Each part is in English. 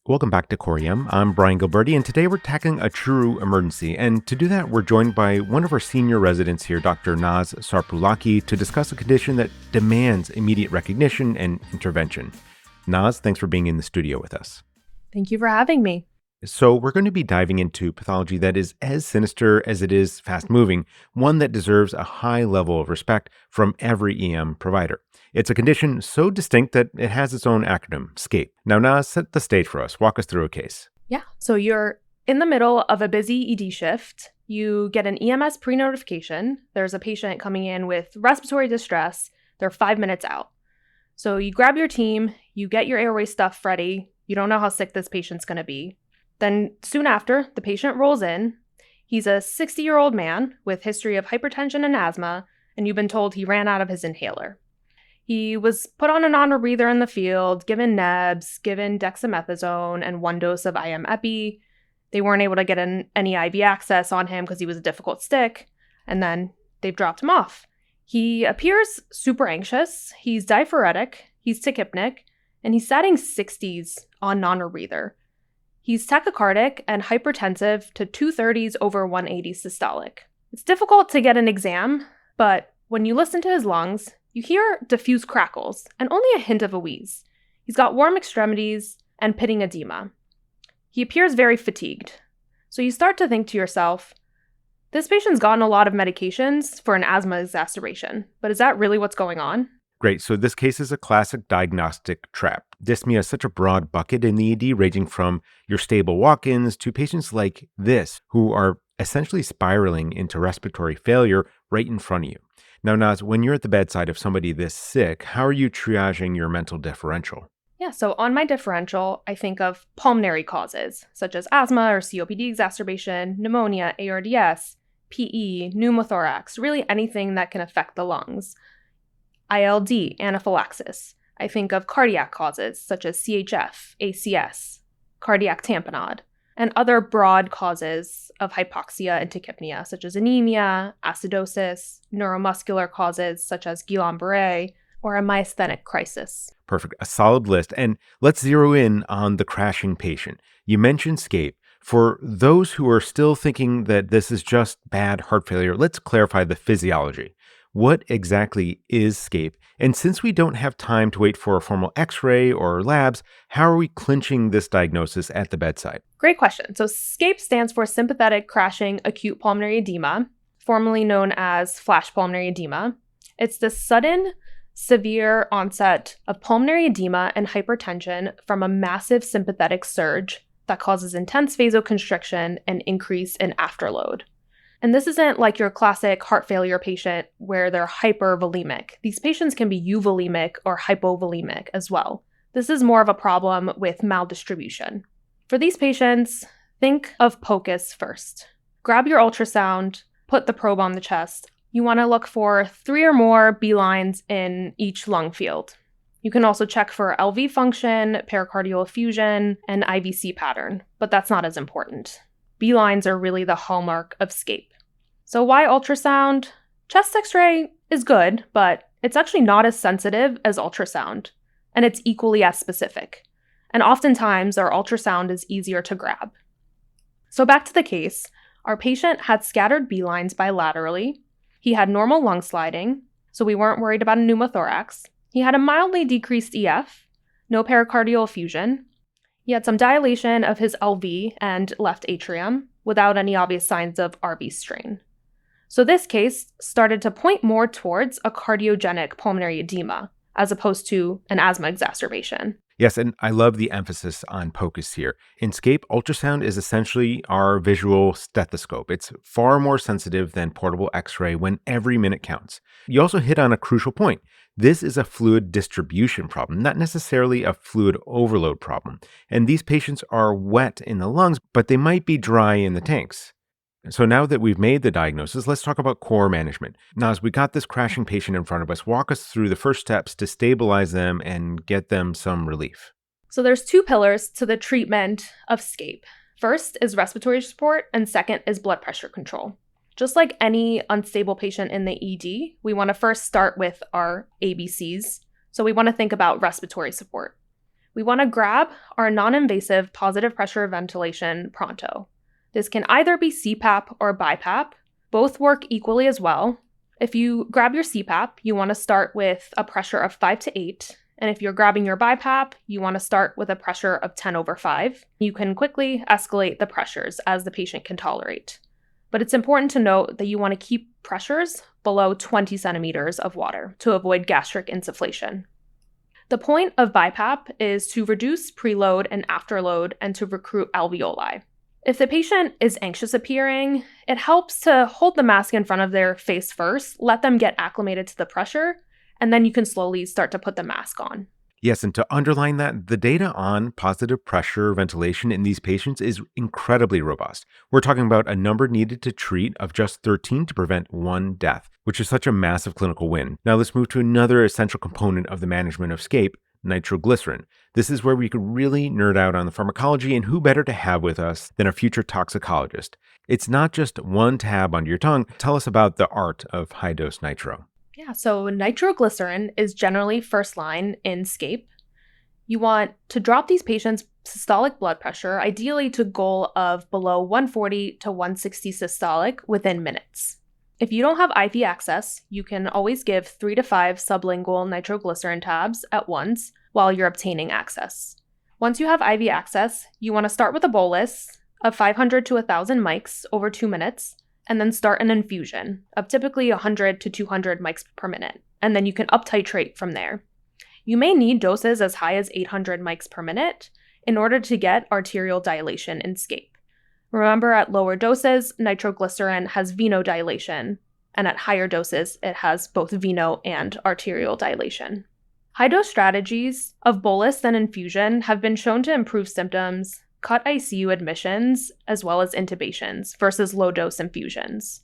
Welcome back to Corium. I'm Brian Gilberti, and today we're tackling a true emergency. And to do that, we're joined by one of our senior residents here, Dr. Naz Sarpoulaki, to discuss a condition that demands immediate recognition and intervention. Naz, thanks for being in the studio with us. Thank you for having me. So we're going to be diving into pathology that is as sinister as it is fast-moving, one that deserves a high level of respect from every EM provider. It's a condition so distinct that it has its own acronym, SCAPE. Now, Naz, set the stage for us. Walk us through a case. Yeah. So you're in the middle of a busy ED shift. You get an EMS pre-notification. There's a patient coming in with respiratory distress. They're 5 minutes out. So you grab your team, you get your airway stuff ready. You don't know how sick this patient's going to be. Then soon after, the patient rolls in. He's a 60-year-old man with history of hypertension and asthma, and you've been told he ran out of his inhaler. He was put on a non-rebreather in the field, given Duonebs, given Dexamethasone, and 1 dose of IM Epi. They weren't able to get any IV access on him because he was a difficult stick, and then they've dropped him off. He appears super anxious. He's diaphoretic, he's tachypneic, and he's setting 60s on non-rebreather. He's tachycardic and hypertensive to 230s over 180 systolic. It's difficult to get an exam, but when you listen to his lungs, you hear diffuse crackles and only a hint of a wheeze. He's got warm extremities and pitting edema. He appears very fatigued. So you start to think to yourself, this patient's gotten a lot of medications for an asthma exacerbation, but is that really what's going on? Great. So this case is a classic diagnostic trap. Dyspnea is such a broad bucket in the ED, ranging from your stable walk-ins to patients like this, who are essentially spiraling into respiratory failure right in front of you. Now, Naz, when you're at the bedside of somebody this sick, how are you triaging your mental differential? Yeah, so on my differential, I think of pulmonary causes, such as asthma or COPD exacerbation, pneumonia, ARDS, PE, pneumothorax, really anything that can affect the lungs. ILD, anaphylaxis. I think of cardiac causes, such as CHF, ACS, cardiac tamponade, and other broad causes of hypoxia and tachypnea, such as anemia, acidosis, neuromuscular causes, such as Guillain-Barré, or a myasthenic crisis. Perfect. A solid list. And let's zero in on the crashing patient. You mentioned SCAPE. For those who are still thinking that this is just bad heart failure, let's clarify the physiology. What exactly is SCAPE? And since we don't have time to wait for a formal x-ray or labs, how are we clinching this diagnosis at the bedside? Great question. So SCAPE stands for Sympathetic Crashing Acute Pulmonary Edema, formerly known as flash pulmonary edema. It's the sudden, severe onset of pulmonary edema and hypertension from a massive sympathetic surge that causes intense vasoconstriction and increase in afterload. And this isn't like your classic heart failure patient where they're hypervolemic. These patients can be euvolemic or hypovolemic as well. This is more of a problem with maldistribution. For these patients, think of POCUS first. Grab your ultrasound, put the probe on the chest. You want to look for 3 or more B lines in each lung field. You can also check for LV function, pericardial effusion, and IVC pattern, but that's not as important. B lines are really the hallmark of SCAPE. So why ultrasound? Chest x-ray is good, but it's actually not as sensitive as ultrasound, and it's equally as specific. And oftentimes, our ultrasound is easier to grab. So back to the case, our patient had scattered B lines bilaterally. He had normal lung sliding, so we weren't worried about a pneumothorax. He had a mildly decreased EF, no pericardial effusion. He had some dilation of his LV and left atrium without any obvious signs of RV strain. So this case started to point more towards a cardiogenic pulmonary edema as opposed to an asthma exacerbation. Yes, and I love the emphasis on POCUS here. In SCAPE, ultrasound is essentially our visual stethoscope. It's far more sensitive than portable x-ray when every minute counts. You also hit on a crucial point. This is a fluid distribution problem, not necessarily a fluid overload problem. And these patients are wet in the lungs, but they might be dry in the tanks. So now that we've made the diagnosis, let's talk about core management. Naz, we got this crashing patient in front of us. Walk us through the first steps to stabilize them and get them some relief. So there's 2 pillars to the treatment of SCAPE. First is respiratory support, and second is blood pressure control. Just like any unstable patient in the ED, we want to first start with our ABCs. So we want to think about respiratory support. we want to grab our non-invasive positive pressure ventilation pronto. This can either be CPAP or BiPAP. Both work equally as well. If you grab your CPAP, you want to start with a pressure of 5 to 8. And if you're grabbing your BiPAP, you want to start with a pressure of 10/5. You can quickly escalate the pressures as the patient can tolerate. But it's important to note that you want to keep pressures below 20 centimeters of water to avoid gastric insufflation. The point of BiPAP is to reduce preload and afterload and to recruit alveoli. If the patient is anxious appearing, it helps to hold the mask in front of their face first, let them get acclimated to the pressure, and then you can slowly start to put the mask on. Yes, and to underline that, the data on positive pressure ventilation in these patients is incredibly robust. We're talking about a number needed to treat of just 13 to prevent 1 death, which is such a massive clinical win. Now let's move to another essential component of the management of SCAPE, nitroglycerin. This is where we could really nerd out on the pharmacology, and who better to have with us than a future toxicologist. It's not just one tab under your tongue. Tell us about the art of high-dose nitro. Yeah, so nitroglycerin is generally first line in SCAPE. You want to drop these patients' systolic blood pressure, ideally to a goal of below 140 to 160 systolic within minutes. If you don't have IV access, you can always give 3 to 5 sublingual nitroglycerin tabs at once while you're obtaining access. Once you have IV access, you want to start with a bolus of 500 to 1,000 mics over 2 minutes, and then start an infusion of typically 100 to 200 mics per minute, and then you can up-titrate from there. You may need doses as high as 800 mics per minute in order to get arterial dilation in SCAPE. Remember, at lower doses, nitroglycerin has venodilation, and at higher doses, it has both veno and arterial dilation. High-dose strategies of bolus and infusion have been shown to improve symptoms, cut ICU admissions, as well as intubations versus low-dose infusions.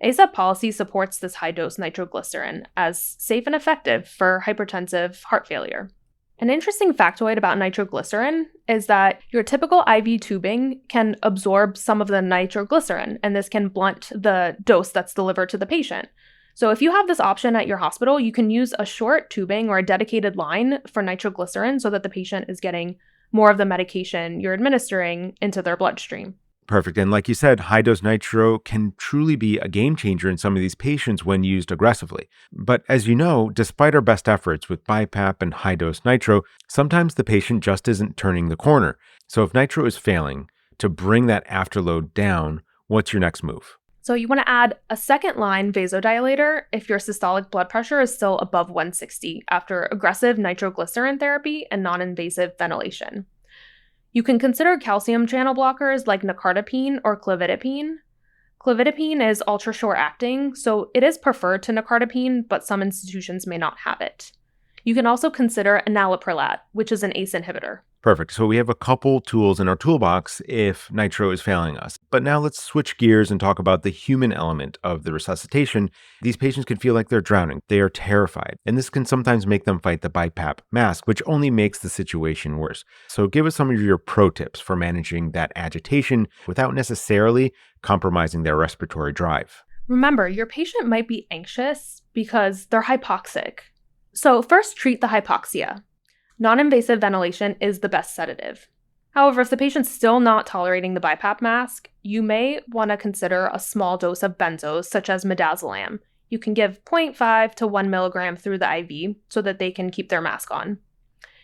ACEP policy supports this high-dose nitroglycerin as safe and effective for hypertensive heart failure. An interesting factoid about nitroglycerin is that your typical IV tubing can absorb some of the nitroglycerin, and this can blunt the dose that's delivered to the patient. So if you have this option at your hospital, you can use a short tubing or a dedicated line for nitroglycerin so that the patient is getting more of the medication you're administering into their bloodstream. Perfect. And like you said, high-dose nitro can truly be a game changer in some of these patients when used aggressively. But as you know, despite our best efforts with BiPAP and high-dose nitro, sometimes the patient just isn't turning the corner. So if nitro is failing, to bring that afterload down, what's your next move? So you want to add a second-line vasodilator if your systolic blood pressure is still above 160 after aggressive nitroglycerin therapy and non-invasive ventilation. You can consider calcium channel blockers like nicardipine or clofidipine. Clofidipine is ultra-short-acting, so it is preferred to nicardipine, but some institutions may not have it. You can also consider enalaprilat, which is an ACE inhibitor. Perfect. So we have a couple tools in our toolbox if nitro is failing us. But now let's switch gears and talk about the human element of the resuscitation. These patients can feel like they're drowning. They are terrified. And this can sometimes make them fight the BiPAP mask, which only makes the situation worse. So give us some of your pro tips for managing that agitation without necessarily compromising their respiratory drive. Remember, your patient might be anxious because they're hypoxic. So first, treat the hypoxia. Non-invasive ventilation is the best sedative. However, if the patient's still not tolerating the BiPAP mask, you may want to consider a small dose of benzos, such as midazolam. You can give 0.5 to 1 milligram through the IV so that they can keep their mask on.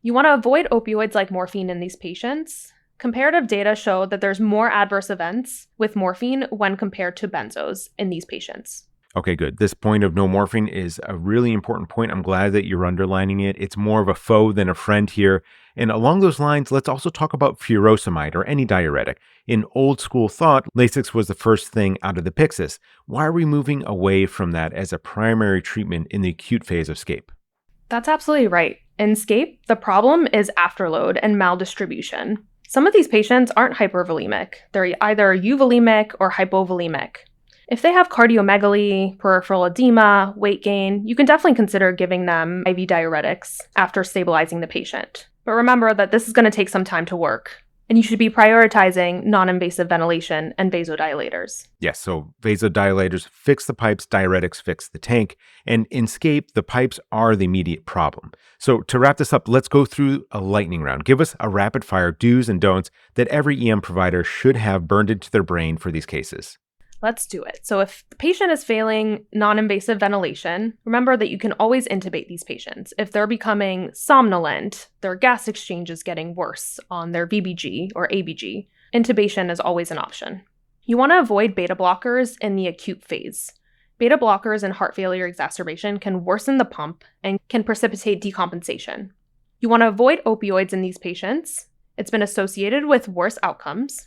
You want to avoid opioids like morphine in these patients. Comparative data show that there's more adverse events with morphine when compared to benzos in these patients. Okay, good. This point of no morphine is a really important point. I'm glad that you're underlining it. It's more of a foe than a friend here. And along those lines, let's also talk about furosemide or any diuretic. In old school thought, Lasix was the first thing out of the Pyxis. Why are we moving away from that as a primary treatment in the acute phase of SCAPE? That's absolutely right. In SCAPE, the problem is afterload and maldistribution. Some of these patients aren't hypervolemic. They're either euvolemic or hypovolemic. If they have cardiomegaly, peripheral edema, weight gain, you can definitely consider giving them IV diuretics after stabilizing the patient. But remember that this is going to take some time to work. And you should be prioritizing non-invasive ventilation and vasodilators. Yes, so vasodilators fix the pipes, diuretics fix the tank, and in SCAPE, the pipes are the immediate problem. So to wrap this up, let's go through a lightning round. Give us a rapid fire do's and don'ts that every EM provider should have burned into their brain for these cases. Let's do it. So if the patient is failing non-invasive ventilation, remember that you can always intubate these patients. If they're becoming somnolent, their gas exchange is getting worse on their VBG or ABG, intubation is always an option. You want to avoid beta blockers in the acute phase. Beta blockers in heart failure exacerbation can worsen the pump and can precipitate decompensation. You want to avoid opioids in these patients. It's been associated with worse outcomes.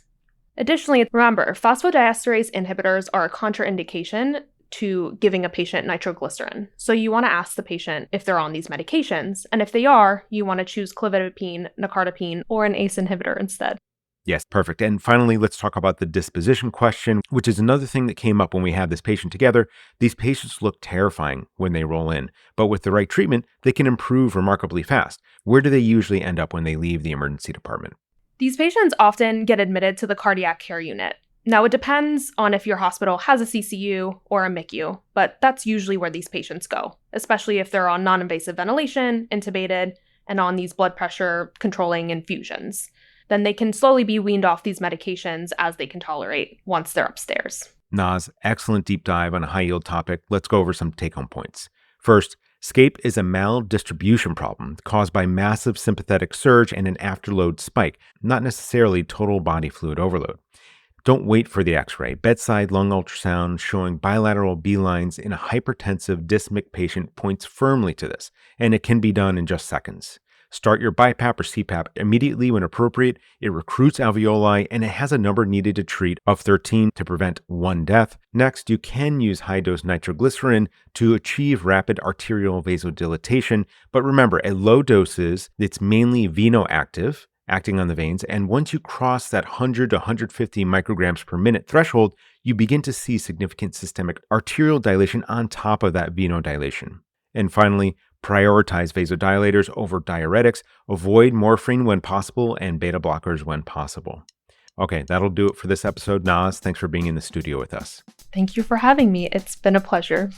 Additionally, remember, phosphodiesterase inhibitors are a contraindication to giving a patient nitroglycerin. So you want to ask the patient if they're on these medications, and if they are, you want to choose clofazimine, nicardipine, or an ACE inhibitor instead. Yes, perfect. And finally, let's talk about the disposition question, which is another thing that came up when we had this patient together. These patients look terrifying when they roll in, but with the right treatment, they can improve remarkably fast. Where do they usually end up when they leave the emergency department? These patients often get admitted to the cardiac care unit. Now, it depends on if your hospital has a CCU or a MICU, but that's usually where these patients go, especially if they're on non-invasive ventilation, intubated, and on these blood pressure controlling infusions. Then they can slowly be weaned off these medications as they can tolerate once they're upstairs. Naz, excellent deep dive on a high-yield topic. Let's go over some take-home points. First, SCAPE is a maldistribution problem caused by massive sympathetic surge and an afterload spike, not necessarily total body fluid overload. Don't wait for the x-ray. Bedside lung ultrasound showing bilateral B lines in a hypertensive dyspneic patient points firmly to this, and it can be done in just seconds. Start your BiPAP or CPAP immediately when appropriate. It recruits alveoli, and it has a number needed to treat of 13 to prevent 1 death. Next, you can use high-dose nitroglycerin to achieve rapid arterial vasodilatation, but remember, at low doses, it's mainly venoactive, acting on the veins, and once you cross that 100 to 150 micrograms per minute threshold, you begin to see significant systemic arterial dilation on top of that venodilation. And finally, prioritize vasodilators over diuretics, avoid morphine when possible, and beta blockers when possible. Okay, that'll do it for this episode. Naz, thanks for being in the studio with us. Thank you for having me. It's been a pleasure.